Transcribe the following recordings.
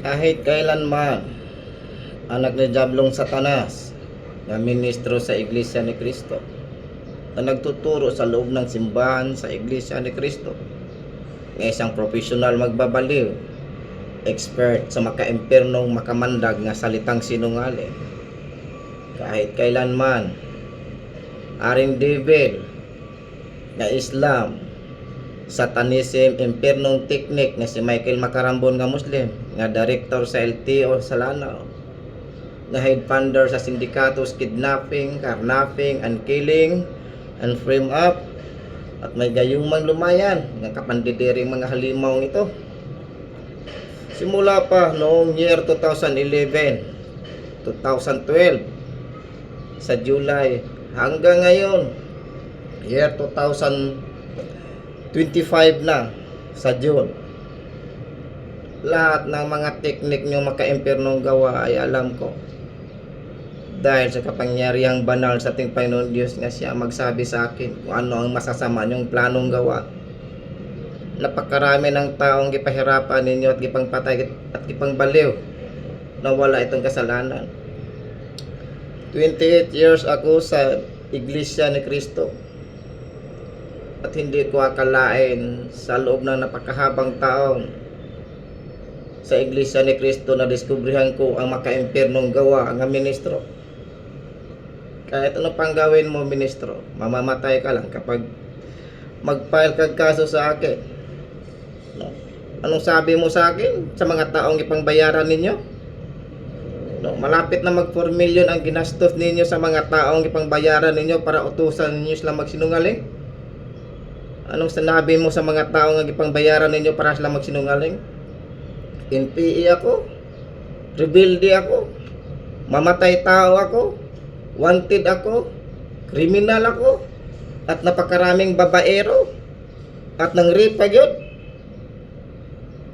Kahit kailanman, anak ni Diablong Satanas na ministro sa Iglesia ni Cristo na nagtuturo sa loob ng simbahan sa Iglesia ni Cristo ng isang profesional magbabaliw, expert sa maka-impernong makamandag nga salitang sinungaling. Kahit kailanman, aring devil na Islam, Satanism, impernong teknik nga si Michael Macarambon nga Muslim, nga director sa LTO sa Lanao, nga head funder sa sindikatos kidnapping, carnapping, and killing, and frame up, at may gayumang lumayan nga kapandidiring mga halimaw ito. Simula pa noong year 2011, 2012, sa July, hanggang ngayon, year 2025 na, sa June. Lahat ng mga teknik nyo maka-impernong gawa ay alam ko. Dahil sa kapangyarihang banal sa ating Panginoon Diyos nga siya magsabi sa akin kung ano ang masasama nyong planong gawa. Napakarami ng taong gipahirapan ninyo at gipangpatay at gipangbaliw na wala itong kasalanan. 28 years ako sa Iglesia ni Cristo at hindi ko akalain sa loob ng napakahabang taon sa Iglesia ni Cristo na diskubrihan ko ang maka-impernong gawa ang ministro. Kahit ano pang gawin mo, ministro, mamamatay ka lang kapag mag-file kag kaso sa akin. No? Anong sabi mo sa akin sa mga taong ipangbayaran ninyo? No, malapit na mag 4 million ang ginastos ninyo sa mga taong ipangbayaran ninyo para utusan ninyo sila magsinungaling. Anong sinabi mo sa mga taong ipangbayaran ninyo para sila magsinungaling? NPE ako, rebelde ako, mamatay tao ako, wanted ako, kriminal ako, at napakaraming babaero, at nang rape pa yun.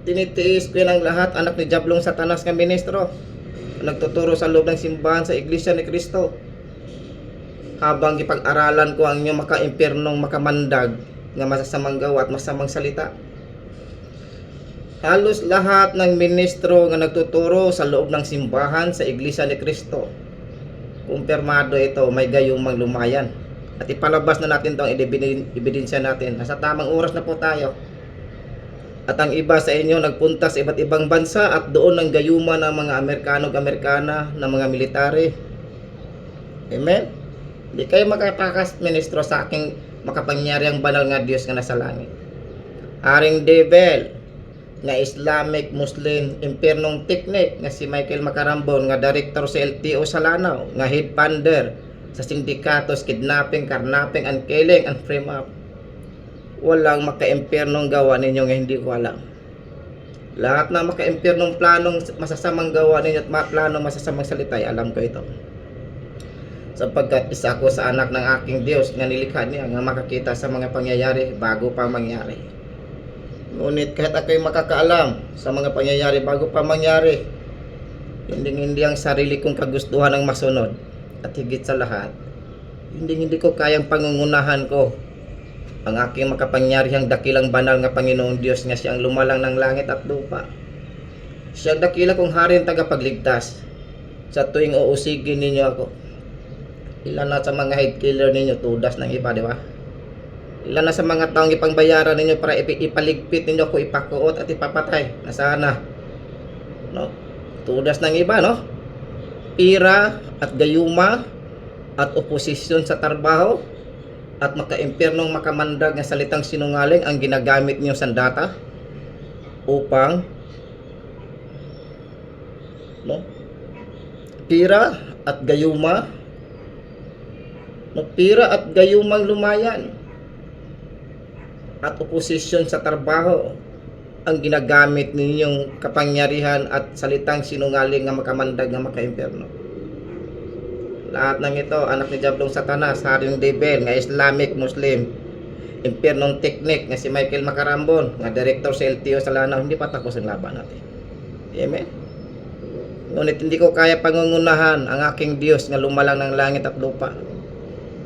Tinitiis ko yan ang lahat, anak ni Diablong Satanas nga ministro, nagtuturo sa loob ng simbahan sa Iglesia ni Cristo. Habang ipag-aralan ko ang inyong maka-impernong makamandag nga masasamang gawa at masamang salita. Halos lahat ng ministro nga nagtuturo sa loob ng simbahan sa Iglesia ni Cristo, kumpirmado ito, may gayumang lumayan. At ipalabas na natin itong ebidensya natin. Nasa tamang oras na po tayo. At ang iba sa inyo nagpunta sa iba't ibang bansa at doon ang gayuma ng mga Amerikano-Amerikana, ng mga military. Amen? Hindi kayo makatakas, ministro, sa aking makapangyariang banal nga Diyos nga nasa langit. Aring devil nga Islamic Muslim impernong teknik nga si Michael Macarambon nga director sa LTO sa Lanao, nga head funder sa sindikatos kidnapping, carnapping, and killing, and frame up. Walang maka-impernong gawa ninyo nga hindi ko alam. Lahat na maka-impernong planong masasamang gawa ninyo at planong masasamang salita ay alam ko ito. Sapagkat isa ako sa anak ng aking Diyos nga nilikha niya nga makakita sa mga pangyayari bago pa mangyari. Ngunit kahit ako'y makakaalam sa mga pangyayari bago pa mangyari, hindi ang sarili kong kagustuhan ang masunod. At higit sa lahat, hindi ko kayang pangungunahan ko ang aking makapangyarihang dakilang banal nga Panginoong Diyos nga siyang lumalang ng langit at lupa. Siyang dakila kong haring tagapagligtas. Sa tuwing uusigin ninyo ako, ilan na sa mga head killer ninyo, tudas ng iba, di ba? Ilan na sa mga taong ipangbayaran ninyo para ipaligpit ninyo ko, ipakuot at ipapatay na sana, no? Tudas ng iba, no? Pira at gayuma at oposisyon sa trabaho at maka-impernong makamandag ng salitang sinungaling ang ginagamit niyo sandata upang, no? Pira at gayuma, no? Pira at gayumang lumayan at oposisyon sa trabaho ang ginagamit ninyong kapangyarihan at salitang sinungaling nga makamandag nga maka-imperno. Lahat ng ito, anak ni Diablong Satanas, haring devil nga Islamic Muslim impernong teknik nga si Michael Macarambon nga director sa LTO sa Lanao, hindi pa tapos ang laban natin. Amen. Ngunit hindi ko kaya pangungunahan ang aking Diyos nga lumalang ng langit at lupa,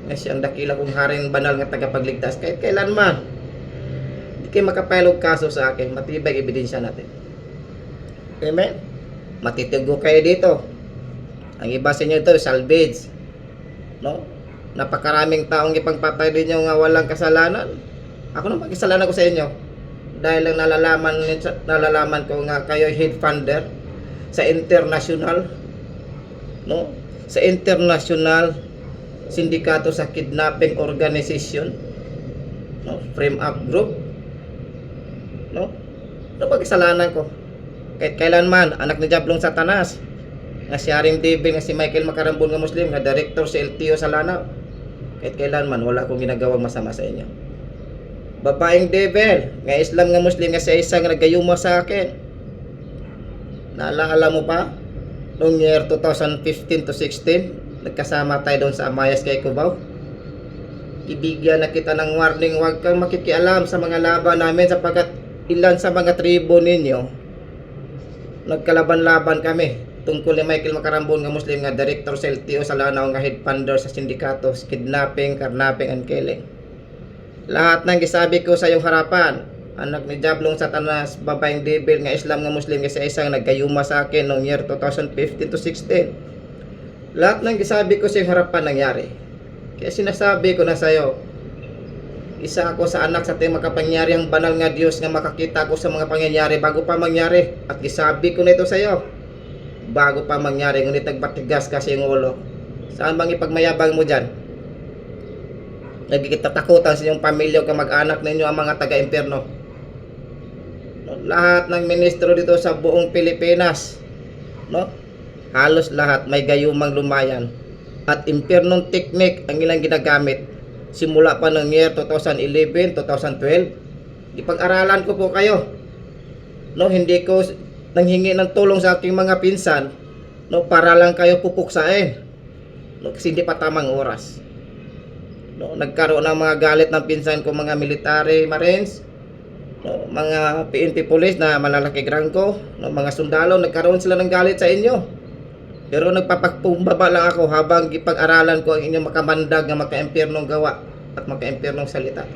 nga siyang dakila kong haring banal nga tagapagligtas. Kahit kailanman hindi kayo makapilog kaso sa akin, matibay ebidensya natin. Amen. Matitigo kayo dito. Ang iba sa inyo ito, salvage. No? Napakaraming taong ipagpapay din nyo nga walang kasalanan. Ako nang pagkasalanan ko sa inyo. Dahil lang nalalaman ko nga kayo head funder sa international, no? Sa international sindikato sa kidnapping organization, no? Frame Up Group, no? Ano pagkasalanan ko? Kahit kailanman, anak ni Diablong Satanas, nga si Haring Devil, nga si Michael Macarambon nga Muslim, nga director sa LTO sa Lanao, kahit kailanman, wala akong ginagawang masama sa inyo. Babaeng devil, nga Islam nga Muslim, nga si Isa nga nagayuma sa akin. Naalala mo pa? Noong year 2015 to 16, nagkasama tayo doon sa Amayas kay Cubao. Ibigyan na kita ng warning, huwag kang makikialam sa mga laban namin sapagkat ilan sa mga tribo ninyo nagkalaban-laban kami tungkol ni Michael Macarambon nga Muslim nga director sa LTO sa Lanao nga head funder sa sindikato, kidnapping, carnapping, and killing. Lahat ng gisabi ko sa iyong harapan, anak ni Diablong Satanas, babaeng devil nga Islam nga Muslim nga sa isang nagkayuma sa akin noong year 2015 to 16. Lahat ng gisabi ko sa iyong harapan nangyari. Kaya sinasabi ko na sa iyo, isa ako sa anak sa ating makapangyarihang banal nga Diyos nga makakita ko sa mga pangyayari bago pa mangyari. At gisabi ko na ito sa iyo, bago pa mangyari, ngunit nagbatigas kasi yung ulo. Saan bang ipagmayabang mo dyan? Nagkikitatakutan sa inyong pamilya o kamag-anak ninyo ang mga taga-impyerno. Lahat ng ministro dito sa buong Pilipinas, no? Halos lahat may gayumang lumayan at impyernong teknik ang ilang ginagamit simula pa ng year 2011, 2012. Ipag-aralan ko po kayo, no? Hindi ko nanghingi ng tulong sa aking mga pinsan, no, para lang kayo pupuksain, no, kasi hindi pa tamang oras. No, nagkaroon ng mga galit ng pinsan ko, mga military, marines, no, mga PNP police na malalaki grangko, no, mga sundalo, nagkaroon sila ng galit sa inyo. Pero nagpapagpumbaba lang ako habang ipag-aralan ko ang inyong makamandag na maka-impyernong gawa at maka-impyernong salita.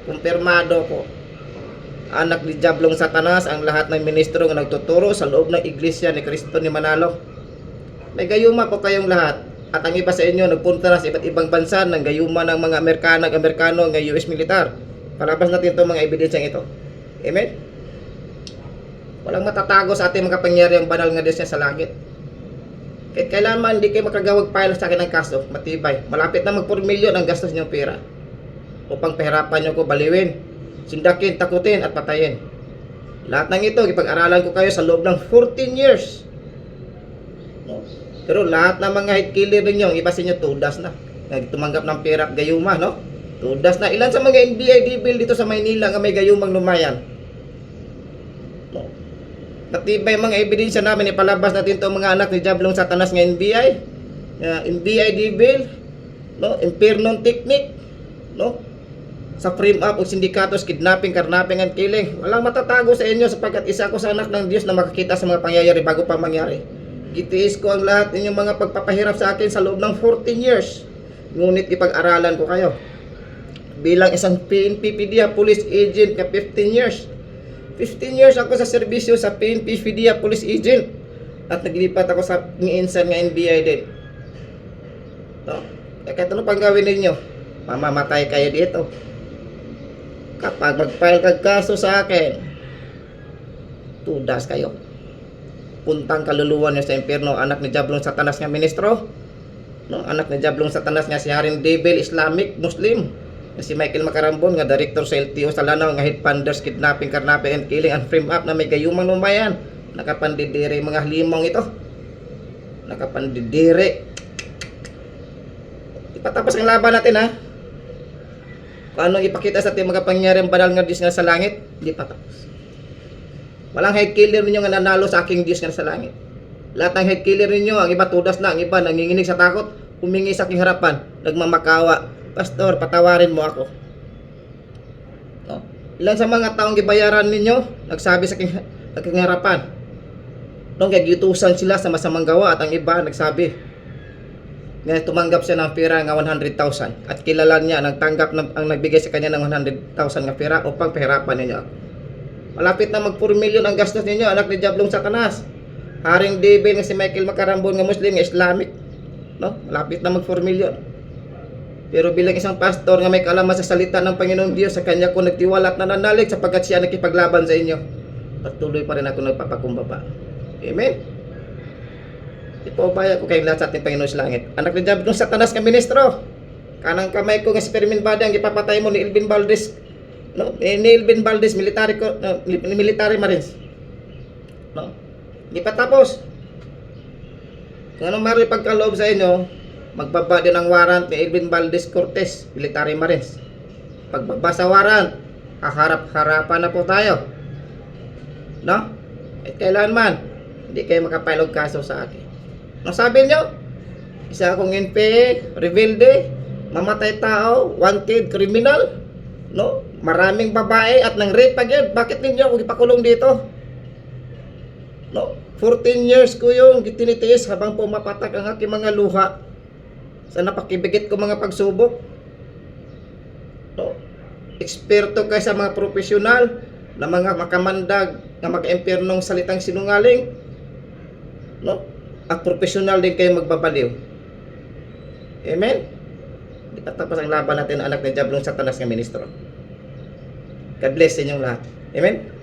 Kumpirmado ko, anak ni Diablong Satanas ang lahat ng ministro nga nagtuturo sa loob ng Iglesia ni Cristo ni Manalo. May gayuma po kayong lahat. At ang iba sa inyo nagpunta na sa iba't ibang bansa ng gayuma ng mga Amerikano ng US militar. Palabas natin itong mga ebidensyang ito. Amen? Walang matatago sa ating mga pangyariang banal nga Diyos niya sa langit. Kahit kailanman hindi kayo makagawag file sa akin ng kaso, matibay. Malapit na mag-4 milyon ang gastos niyong pera upang pahirapan niyo ko baliwin, sindakin, takutin at patayin. Lahat ng ito, ipag-aralan ko kayo sa loob ng 14 years. No? Pero lahat ng mga head killer ninyo, iba sa inyo, tudas na. Tumanggap ng pera at gayuma, no? Tudas na. Ilan sa mga NBI devil dito sa Maynila nga may gayumang lumayan? No? Matibay mga ebidensya namin, ipalabas natin itong mga anak ni Diablong Satanas nga NBI. NBI devil, no? Impernong technique, no? Sa frame up o sindikatos, kidnapping, carnapping, and killing. Walang matatago sa inyo sapagkat isa ako sa anak ng Diyos na makakita sa mga pangyayari bago pa mangyari. Gitiis ko ang lahat ninyong mga pagpapahirap sa akin sa loob ng 14 years. Ngunit ipag-aralan ko kayo. Bilang isang PNP PDEA police agent ka 15 years. 15 years ako sa serbisyo sa PNP PDEA police agent. At naglipat ako sa insan nga NBI din. No? Kahit ano pang gawin ninyo, mamamatay kayo dito. Kapag mag-file kag kaso sa akin, tudas kayo. Puntang kaluluwa niyo sa impyerno, anak ni Diablong Satanas nga ministro, no, anak ni Diablong Satanas nga si Haring Devil Islamic Muslim, nga si Michael Macarambon nga director sa LTO sa Lanao nga head funders, kidnapping, carnapping, and killing, and frame up na may gayumang lumayan. Nakapandidiri mga limong ito, nakapandidiri. Ipatapos ang laban natin, ha. Kung anong ipakita sa ating mga pangyariang banal nga Diyos nga sa langit, di pa tapos. Walang head killer ninyo nga nanalo sa aking Diyos nga sa langit. Lahat ng head killer ninyo, ang iba tudas na, ang iba nanginginig sa takot, humingi sa aking harapan, nagmamakawa, Pastor, patawarin mo ako. No? Ilan sa mga taong gibayaran ninyo, nagsabi sa aking harapan, nung kagyutusan sila sa masamang gawa, at ang iba nagsabi, nga tumanggap siya ng pera nga 100,000 at kilala niya nagtanggap ang nagbigay sa kanya ng 100,000 nga pera upang pahirapan niya ako. Malapit na mag 4 million ang gastos ninyo, anak ni Diablong Satanas. Haring David nga si Michael Macarambon nga Muslim nga Islamic, no? Malapit na mag 4 million. Pero bilang isang pastor nga may kaalaman sa salita ng Panginoong Diyos, sa kanya ko nagtiwala at nananalig sapagkat siya nakipaglaban sa inyo. Patuloy pa rin ako nagpapakumbaba. Amen. Ipaubaya ko kayong lahat sa ating Panginoon sa langit. Anak ni Diablong Satanas nga ministro, kanang kamay ko nga si Fermin Badang ipapatay mo ni Elvin Valdez, no? Ni Elvin Valdez military marines, no? Di pa tapos. Kung anong mari pagkaloob sa inyo, magbaba din ang warrant ni Elvin Valdez Cortez, military marines. Pagbaba sa warrant, haharap-harapan na po tayo, no? At kailanman hindi kayo makapile og kaso sa akin. Ang sabi nyo, isa akong NPA, rebelde, mamatay tao, wanted criminal, no? Maraming babae at nang rape agad. Bakit ninyo ako ipakulong dito? No? 14 years ko yung gitinitiis habang pumapatak ang aking mga luha sa napakibigit ko mga pagsubok. No? Eksperto kayo sa mga profesional na mga makamandag na maka-impernong salitang sinungaling, no? At profesional din kayo magbabaliw. Amen? Di pa tapos ang laban natin, anak ng Diablong Satanas ng ministro. God bless sa inyong lahat. Amen?